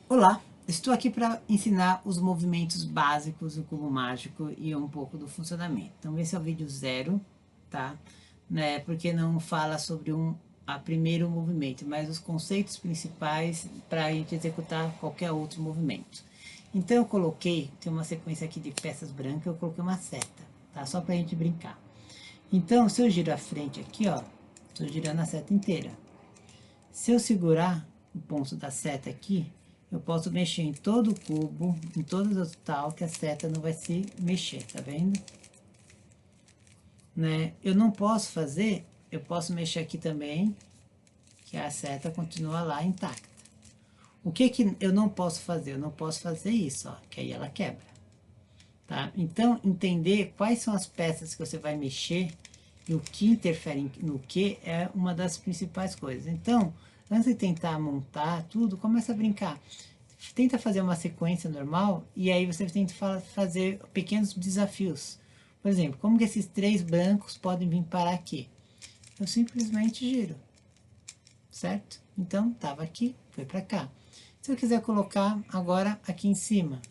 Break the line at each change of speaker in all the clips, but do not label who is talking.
Olá, estou aqui para ensinar os movimentos básicos do cubo mágico e um pouco do funcionamento. Então esse é o vídeo zero, tá? Né? Porque não fala sobre a primeiro movimento, mas os conceitos principais para a gente executar qualquer outro movimento. Então eu coloquei, tem uma sequência aqui de peças brancas, eu coloquei uma seta, tá? Só para a gente brincar. Então se eu giro a frente aqui, ó, estou girando a seta inteira. Se eu segurar o ponto da seta aqui, eu posso mexer em todo o cubo, em todas as tal, que a seta não vai se mexer, tá vendo? Né? Eu não posso fazer, eu posso mexer aqui também, que a seta continua lá intacta. O que que eu não posso fazer? Eu não posso fazer isso, ó, que aí ela quebra, tá? Então, entender quais são as peças que você vai mexer e o que interfere no que é uma das principais coisas. Então, antes de tentar montar tudo, começa a brincar. Tenta fazer uma sequência normal e aí você tenta fazer pequenos desafios. Por exemplo, como que esses três brancos podem vir parar aqui? Eu simplesmente giro, certo? Então, estava aqui, foi para cá. Se eu quiser colocar agora aqui em cima,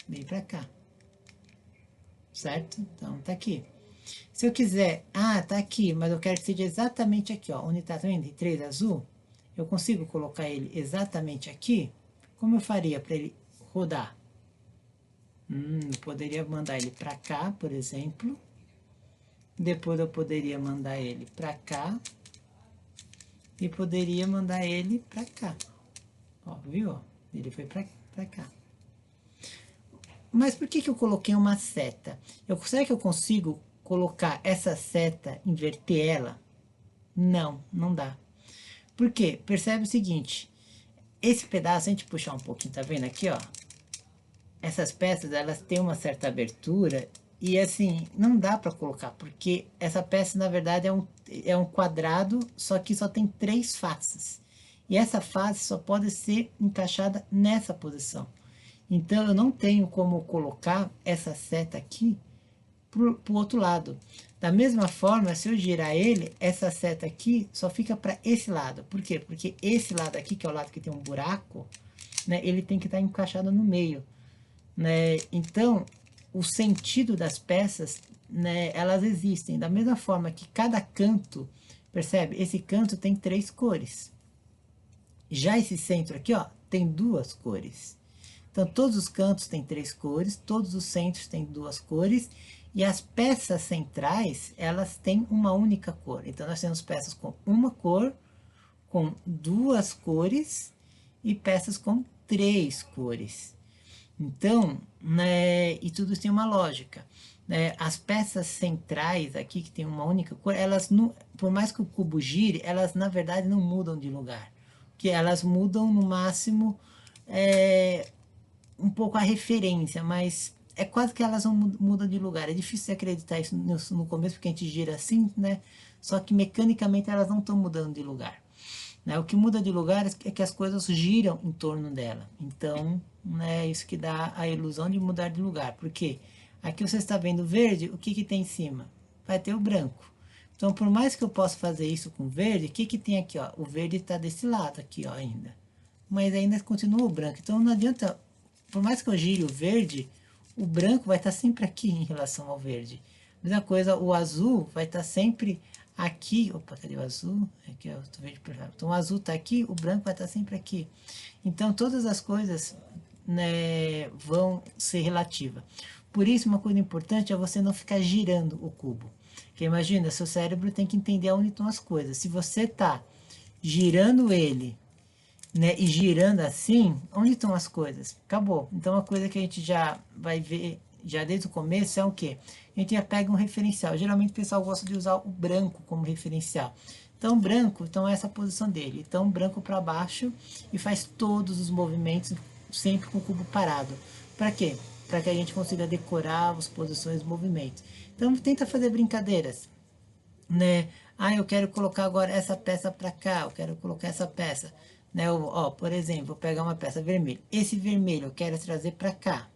vem para cá, certo? Então, tá aqui. Se eu quiser, tá aqui, mas eu quero que seja exatamente aqui, ó, onde tá, vendo? Três azul, eu consigo colocar ele exatamente aqui? Como eu faria para ele rodar? Eu poderia mandar ele para cá, por exemplo. Depois eu poderia mandar ele para cá. E poderia mandar ele para cá. Ó, viu? Ele foi para cá. Mas por que eu coloquei uma seta? Será que eu consigo colocar essa seta, inverter ela? Não, não dá. Por quê? Percebe o seguinte. Esse pedaço, a gente puxar um pouquinho, tá vendo aqui, ó? Essas peças, elas têm uma certa abertura e assim, não dá para colocar, porque essa peça, na verdade, é um quadrado, só que só tem três faces. E essa face só pode ser encaixada nessa posição. Então, eu não tenho como colocar essa seta aqui para o outro lado. Da mesma forma, se eu girar ele, essa seta aqui só fica para esse lado. Por quê? Porque esse lado aqui, que é o lado que tem um buraco, né, ele tem que estar encaixado no meio, né? Então, o sentido das peças, né, elas existem da mesma forma que cada canto, percebe? Esse canto tem três cores. Já esse centro aqui, ó, tem duas cores. Então, todos os cantos têm três cores, todos os centros têm duas cores, e as peças centrais, elas têm uma única cor. Então, nós temos peças com uma cor, com duas cores, e peças com três cores. Então, né, e tudo tem uma lógica. Né? As peças centrais aqui, que tem uma única cor, elas, não, por mais que o cubo gire, elas na verdade não mudam de lugar. Que elas mudam no máximo um pouco a referência, mas é quase que elas não mudam de lugar. É difícil acreditar isso no começo, porque a gente gira assim, né? Só que mecanicamente elas não estão mudando de lugar. Né? O que muda de lugar é que as coisas giram em torno dela. Então, né, isso que dá a ilusão de mudar de lugar. Porque aqui você está vendo verde, o que, que tem em cima? Vai ter o branco. Então, por mais que eu possa fazer isso com verde, o que, que tem aqui? Ó? O verde está desse lado aqui, ó, ainda. Mas ainda continua o branco. Então, não adianta, por mais que eu gire o verde, o branco vai estar sempre aqui em relação ao verde. Mesma coisa, o azul vai estar sempre aqui. Opa, cadê o azul? Aqui, ó, tô verde perfeito. Então, o azul está aqui, o branco vai estar sempre aqui. Então, todas as coisas, né, vão ser relativas. Por isso, uma coisa importante é você não ficar girando o cubo. Porque imagina, seu cérebro tem que entender onde estão as coisas. Se você está girando ele, né, e girando assim, onde estão as coisas? Acabou. Então, a coisa que a gente já vai ver, já desde o começo, é o quê? A gente já pega um referencial. Geralmente o pessoal gosta de usar o branco como referencial. Então, branco, então essa é a posição dele. Então, branco para baixo e faz todos os movimentos sempre com o cubo parado. Para quê? Para que a gente consiga decorar as posições e movimentos. Então, tenta fazer brincadeiras, né? Eu quero colocar agora essa peça para cá, eu quero colocar essa peça, né? Ó, por exemplo, vou pegar uma peça vermelha. Esse vermelho eu quero trazer para cá.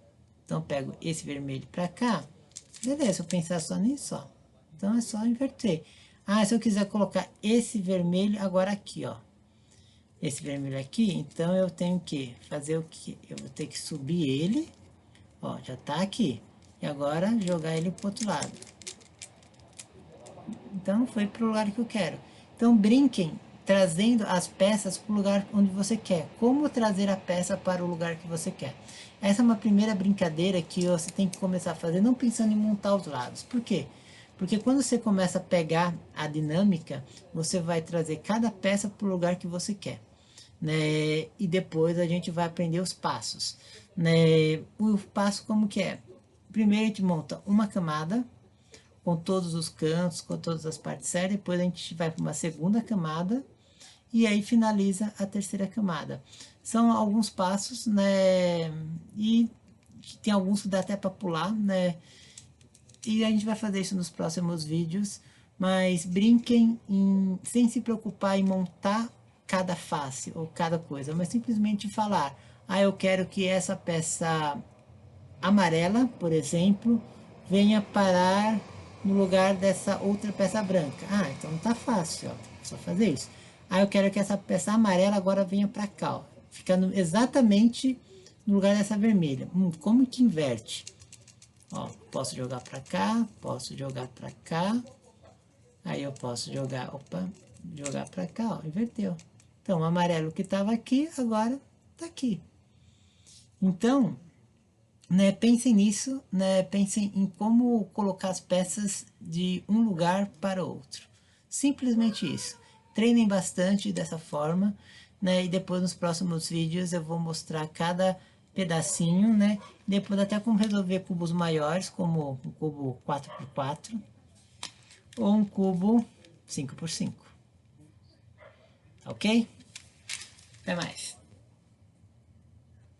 Então, eu pego esse vermelho para cá. Beleza, se eu pensar só nisso, ó. Então, é só inverter. Se eu quiser colocar esse vermelho agora aqui, ó. esse vermelho aqui, então eu tenho que fazer o que? Eu vou ter que subir ele, ó, já tá aqui. E agora jogar ele pro outro lado. Então foi para o lugar que eu quero. Então brinquem trazendo as peças para o lugar onde você quer. Como trazer a peça para o lugar que você quer. Essa é uma primeira brincadeira que você tem que começar a fazer, não pensando em montar os lados. Por quê? Porque quando você começa a pegar a dinâmica, você vai trazer cada peça para o lugar que você quer. Né? E depois a gente vai aprender os passos. Né? O passo como que é? Primeiro a gente monta uma camada, com todos os cantos, com todas as partes certas, depois a gente vai para uma segunda camada, e aí finaliza a terceira camada. São alguns passos, né, e tem alguns que dá até para pular, né, e a gente vai fazer isso nos próximos vídeos, mas brinquem sem se preocupar em montar cada face ou cada coisa, mas simplesmente falar, ah, eu quero que essa peça amarela, por exemplo, venha parar no lugar dessa outra peça branca. Ah, então tá fácil, ó, só fazer isso. Ah, eu quero que essa peça amarela agora venha para cá, ó, ficando exatamente no lugar dessa vermelha. Como que inverte? Ó, posso jogar para cá, posso jogar para cá, aí eu posso jogar, opa, jogar para cá, ó, inverteu. Então, o amarelo que estava aqui, agora tá aqui. Então, né, pensem nisso, né, pensem em como colocar as peças de um lugar para outro. Simplesmente isso. Treinem bastante dessa forma, né, e depois nos próximos vídeos eu vou mostrar cada pedacinho, né, depois até como resolver cubos maiores, como um cubo 4x4 ou um cubo 5x5. Ok? Até mais.